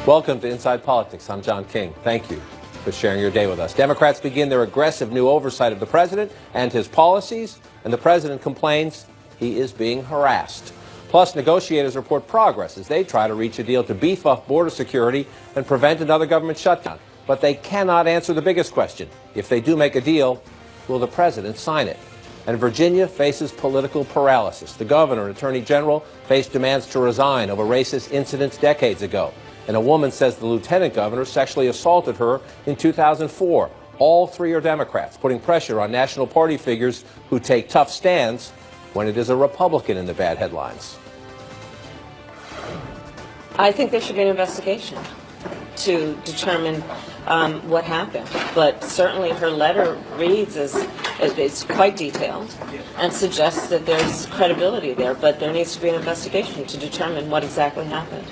Welcome to Inside Politics. I'm John King. Thank you for sharing your day with us. Democrats begin their aggressive new oversight of the president and his policies, and the president complains he is being harassed. Plus, negotiators report progress as they try to reach a deal to beef up border security and prevent another government shutdown. But they cannot answer the biggest question. If they do make a deal, will the president sign it? And Virginia faces political paralysis. The governor and attorney general face demands to resign over racist incidents decades ago. And a woman says the lieutenant governor sexually assaulted her in 2004. All three are Democrats, putting pressure on national party figures who take tough stands when it is a Republican in the bad headlines. I think there should be an investigation to determine what happened. But certainly her letter reads as it's quite detailed and suggests that there's credibility there. But there needs to be an investigation to determine what exactly happened.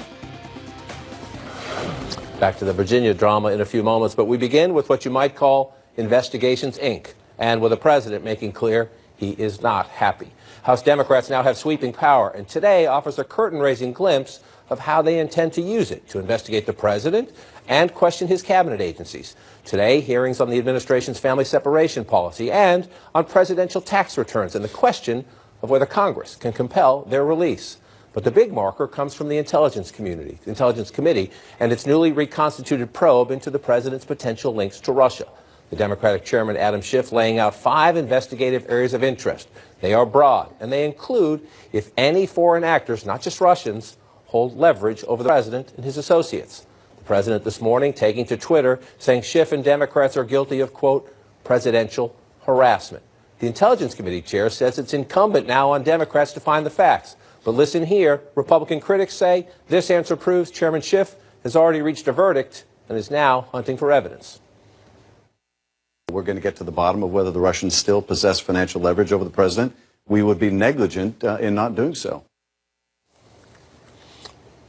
Back to the Virginia drama in a few moments, but we begin with what you might call Investigations, Inc., and with the president making clear he is not happy. House Democrats now have sweeping power, and today offers a curtain-raising glimpse of how they intend to use it to investigate the president and question his cabinet agencies. Today, hearings on the administration's family separation policy and on presidential tax returns and the question of whether Congress can compel their release. But the big marker comes from the Intelligence Committee, and its newly reconstituted probe into the president's potential links to Russia. The Democratic chairman, Adam Schiff, laying out 5 investigative areas of interest. They are broad, and they include if any foreign actors, not just Russians, hold leverage over the president and his associates. The president this morning taking to Twitter, saying Schiff and Democrats are guilty of, quote, presidential harassment. The Intelligence Committee chair says it's incumbent now on Democrats to find the facts. But listen here, Republican critics say this answer proves Chairman Schiff has already reached a verdict and is now hunting for evidence. We're going to get to the bottom of whether the Russians still possess financial leverage over the president. We would be negligent in not doing so.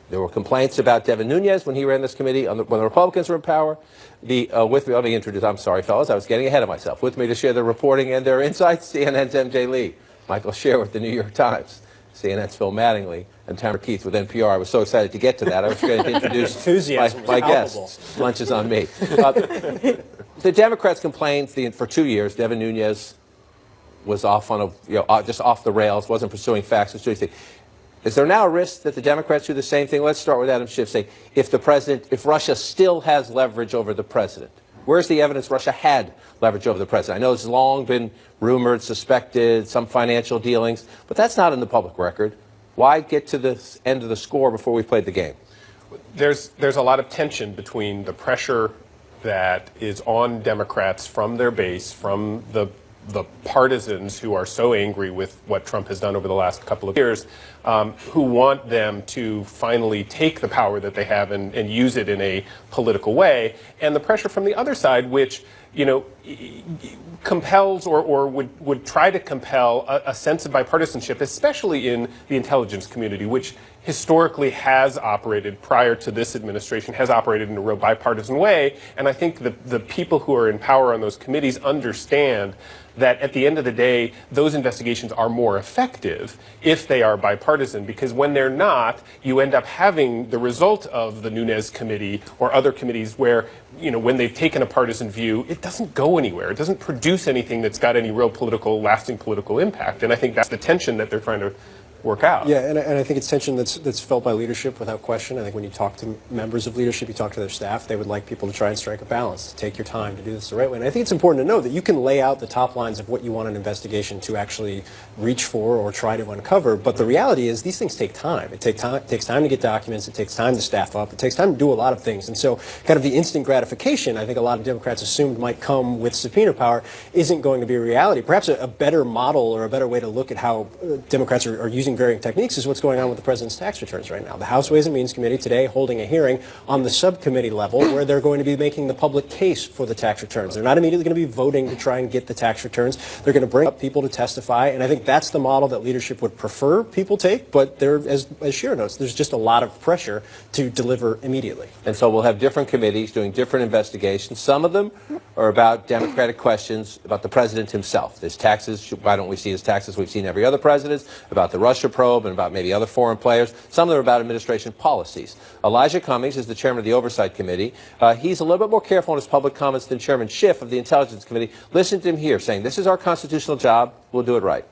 There were complaints about Devin Nunes when he ran this committee when the Republicans were in power. Let me introduce, I'm sorry, fellas, I was getting ahead of myself. With me to share their reporting and their insights, CNN's MJ Lee, Michael Scher with the New York Times, CNN's Phil Mattingly, and Tamara Keith with NPR. I was so excited to get to that. I was going to introduce my guests. Lunch is on me. The Democrats complained for 2 years. Devin Nunes was off on just off the rails, wasn't pursuing facts. Is there now a risk that the Democrats do the same thing? Let's start with Adam Schiff. Say, if Russia still has leverage over the president, where's the evidence Russia had leverage over the president? I know it's long been rumored, suspected, some financial dealings, but that's not in the public record. Why get to the end of the score before we played the game? There's a lot of tension between the pressure that is on Democrats from their base, from the partisans who are so angry with what Trump has done over the last couple of years, who want them to finally take the power that they have and use it in a political way, and the pressure from the other side, which compels or would try to compel a sense of bipartisanship, especially in the intelligence community, which historically has operated prior to this administration, has operated in a real bipartisan way. And I think the people who are in power on those committees understand that at the end of the day, those investigations are more effective if they are bipartisan, because when they're not, you end up having the result of the Nunes committee or other committees where, when they've taken a partisan view, it doesn't go anywhere. It doesn't produce anything that's got any real lasting political impact. And I think that's the tension that they're trying to work out. Yeah, and I think it's tension that's felt by leadership without question. I think when you talk to members of leadership, you talk to their staff, they would like people to try and strike a balance, to take your time to do this the right way. And I think it's important to know that you can lay out the top lines of what you want an investigation to actually reach for or try to uncover, but the reality is these things take time. It takes time to get documents, it takes time to staff up, it takes time to do a lot of things. And so kind of the instant gratification I think a lot of Democrats assumed might come with subpoena power isn't going to be a reality. Perhaps a better model or a better way to look at how Democrats are using varying techniques is what's going on with the president's tax returns right now. The House Ways and Means Committee today holding a hearing on the subcommittee level where they're going to be making the public case for the tax returns. They're not immediately going to be voting to try and get the tax returns. They're going to bring up people to testify, and I think that's the model that leadership would prefer people take, but there, as Scher notes, there's just a lot of pressure to deliver immediately. And so we'll have different committees doing different investigations. Some of them are about Democratic questions about the president himself. There's taxes. Why don't we see his taxes? We've seen every other president. About the Russia Russia probe and about maybe other foreign players. Some of them are about administration policies. Elijah Cummings is the chairman of the Oversight Committee. He's a little bit more careful in his public comments than Chairman Schiff of the Intelligence Committee. Listen to him here saying, this is our constitutional job. We'll do it right.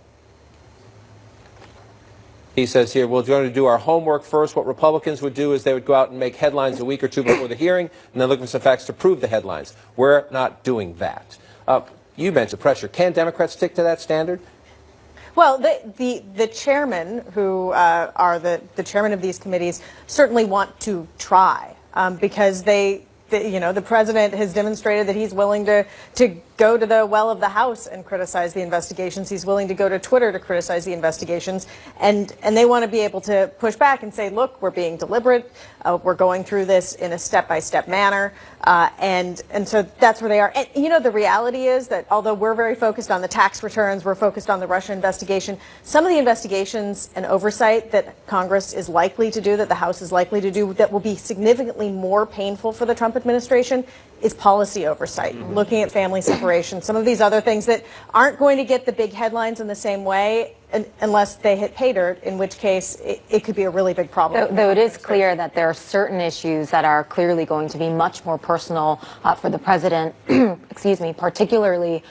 He says here, we're going to do our homework first. What Republicans would do is they would go out and make headlines a week or two before the hearing and then look for some facts to prove the headlines. We're not doing that. You mentioned pressure. Can Democrats stick to that standard? Well, the chairmen who are the chairman of these committees certainly want to try because the president has demonstrated that he's willing to go to the well of the House and criticize the investigations. He's willing to go to Twitter to criticize the investigations, and they want to be able to push back and say, look, we're being deliberate, we're going through this in a step-by-step manner, and so that's where they are. And the reality is that although we're very focused on the tax returns, we're focused on the Russia investigation, some of the investigations and oversight that Congress is likely to do, that the House is likely to do, that will be significantly more painful for the Trump administration is policy oversight, looking at family separation, some of these other things that aren't going to get the big headlines in the same way unless they hit pay dirt, in which case it could be a really big problem. Though it is clear that there are certain issues that are clearly going to be much more personal for the president, excuse me, particularly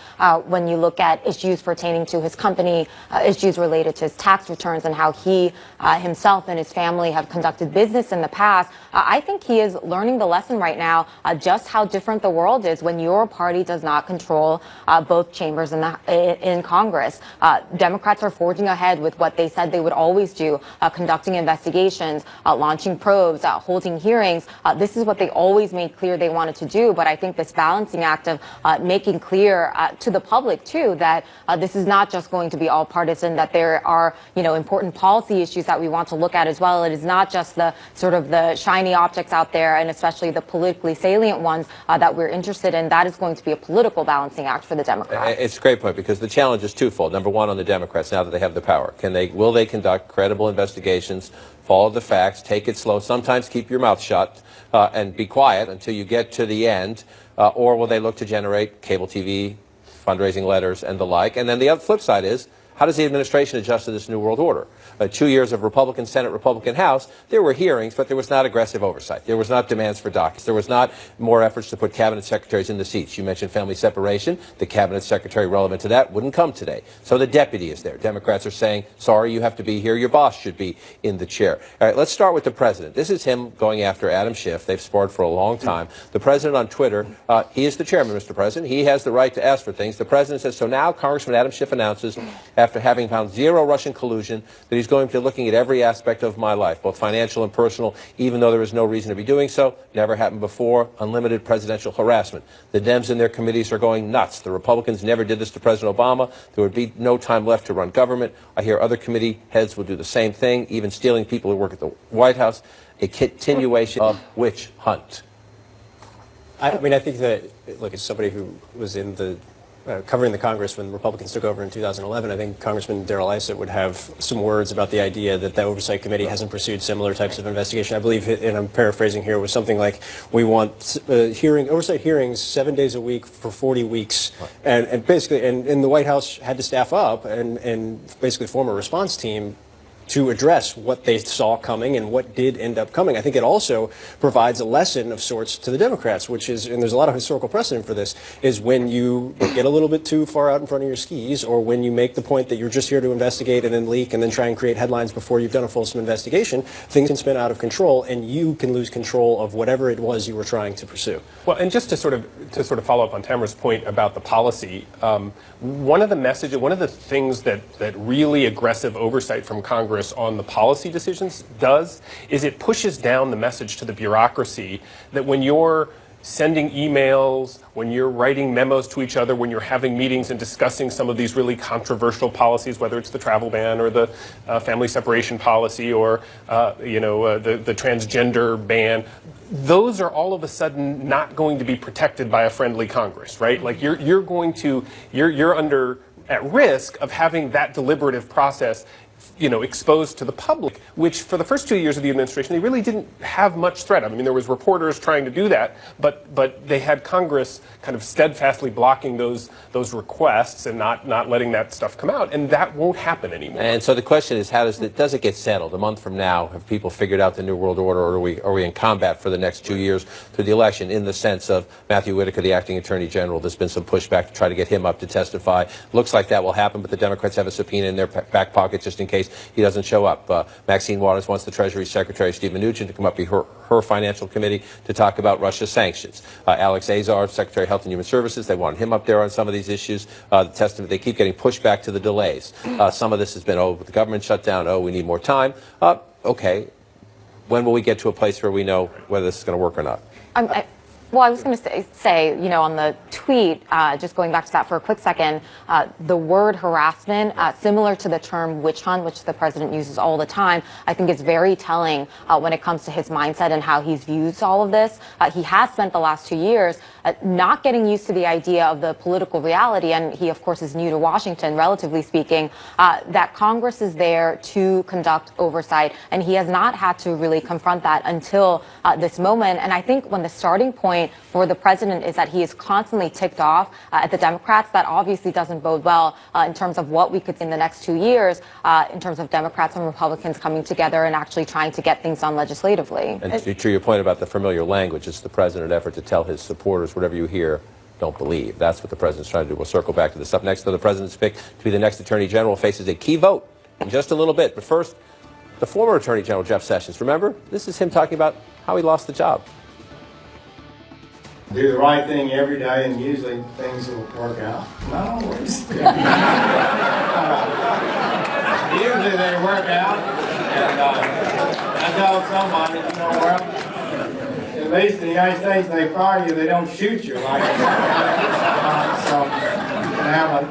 when you look at issues pertaining to his company, issues related to his tax returns and how he himself and his family have conducted business in the past. I think he is learning the lesson right now just how different the world is when your party does not control both chambers in Congress. Democrats are forging ahead with what they said they would always do, conducting investigations, launching probes, holding hearings. This is what they always made clear they wanted to do, but I think this balancing act of making clear to the public, too, that this is not just going to be all partisan, that there are, important policy issues that we want to look at as well. It is not just the sort of the shiny objects out there, and especially the politically salient ones that we're interested in. That is going to be a political balancing act for the Democrats. It's a great point, because the challenge is twofold. Number one, on the Democrats, now that they have the power. Will they conduct credible investigations, follow the facts, take it slow, sometimes keep your mouth shut and be quiet until you get to the end, or will they look to generate cable TV, fundraising letters, and the like? And then the other flip side is, how does the administration adjust to this new world order? 2 years of Republican Senate, Republican House, there were hearings, but there was not aggressive oversight. There was not demands for documents. There was not more efforts to put cabinet secretaries in the seats. You mentioned family separation. The cabinet secretary relevant to that wouldn't come today. So the deputy is there. Democrats are saying, sorry, you have to be here. Your boss should be in the chair. All right, let's start with the president. This is him going after Adam Schiff. They've sparred for a long time. The president on Twitter, he is the chairman, Mr. President. He has the right to ask for things. The president says, so now Congressman Adam Schiff announces, after having found zero Russian collusion, that he's going to be looking at every aspect of my life, both financial and personal, even though there is no reason to be doing so. Never happened before. Unlimited presidential harassment. The Dems and their committees are going nuts. The Republicans never did this to President Obama. There would be no time left to run government. I hear other committee heads will do the same thing, even stealing people who work at the White House. A continuation of witch hunt. I think that, look, as somebody who was in the covering the Congress when Republicans took over in 2011, I think Congressman Darrell Issa would have some words about the idea that the Oversight Committee hasn't pursued similar types of investigation. I believe, and I'm paraphrasing here, was something like, we want oversight hearings 7 days a week for 40 weeks. And basically, and the White House had to staff up and basically form a response team to address what they saw coming and what did end up coming. I think it also provides a lesson of sorts to the Democrats, which is, and there's a lot of historical precedent for this, is when you get a little bit too far out in front of your skis, or when you make the point that you're just here to investigate and then leak and then try and create headlines before you've done a fulsome investigation, things can spin out of control and you can lose control of whatever it was you were trying to pursue. Well, and just to sort of follow up on Tamara's point about the policy, one of the things that really aggressive oversight from Congress on the policy decisions does is it pushes down the message to the bureaucracy that when you're sending emails, when you're writing memos to each other, when you're having meetings and discussing some of these really controversial policies, whether it's the travel ban or the family separation policy or the transgender ban, those are all of a sudden not going to be protected by a friendly Congress, right? Like you're at risk of having that deliberative process exposed to the public, which for the first 2 years of the administration, they really didn't have much threat. I mean, there was reporters trying to do that, but they had Congress kind of steadfastly blocking those requests and not letting that stuff come out, and that won't happen anymore. And so the question is, does it get settled? A month from now, have people figured out the New World Order, or are we in combat for the next 2 years through the election, in the sense of Matthew Whitaker, the acting Attorney General? There's been some pushback to try to get him up to testify. Looks like that will happen, but the Democrats have a subpoena in their back pocket just in case he doesn't show up. Maxine Waters wants the Treasury Secretary, Steve Mnuchin, to come up to her financial committee to talk about Russia sanctions. Alex Azar, Secretary of Health and Human Services, they want him up there on some of these issues. The testament, they keep getting pushed back to the delays. Some of this has been, the government shut down, we need more time. Okay, when will we get to a place where we know whether this is going to work or not? Well, I was going to say, on the tweet, just going back to that for a quick second, the word harassment, similar to the term witch hunt, which the president uses all the time, I think is very telling when it comes to his mindset and how he's viewed all of this. He has spent the last 2 years not getting used to the idea of the political reality, and he, of course, is new to Washington, relatively speaking, that Congress is there to conduct oversight, and he has not had to really confront that until this moment. And I think when the starting point for the president is that he is constantly ticked off at the Democrats, that obviously doesn't bode well in terms of what we could see in the next 2 years in terms of Democrats and Republicans coming together and actually trying to get things done legislatively. And to your point about the familiar language, it's the president's effort to tell his supporters, whatever you hear, don't believe. That's what the president's trying to do. We'll circle back to this. Up next, to the president's pick to be the next Attorney General faces a key vote in just a little bit. But first, the former Attorney General, Jeff Sessions. Remember, this is him talking about how he lost the job. Do the right thing every day, and usually things will work out. Not always. Usually they work out. And I told somebody, well, at least in the United States, they fire you, they don't shoot you. Like, so you can have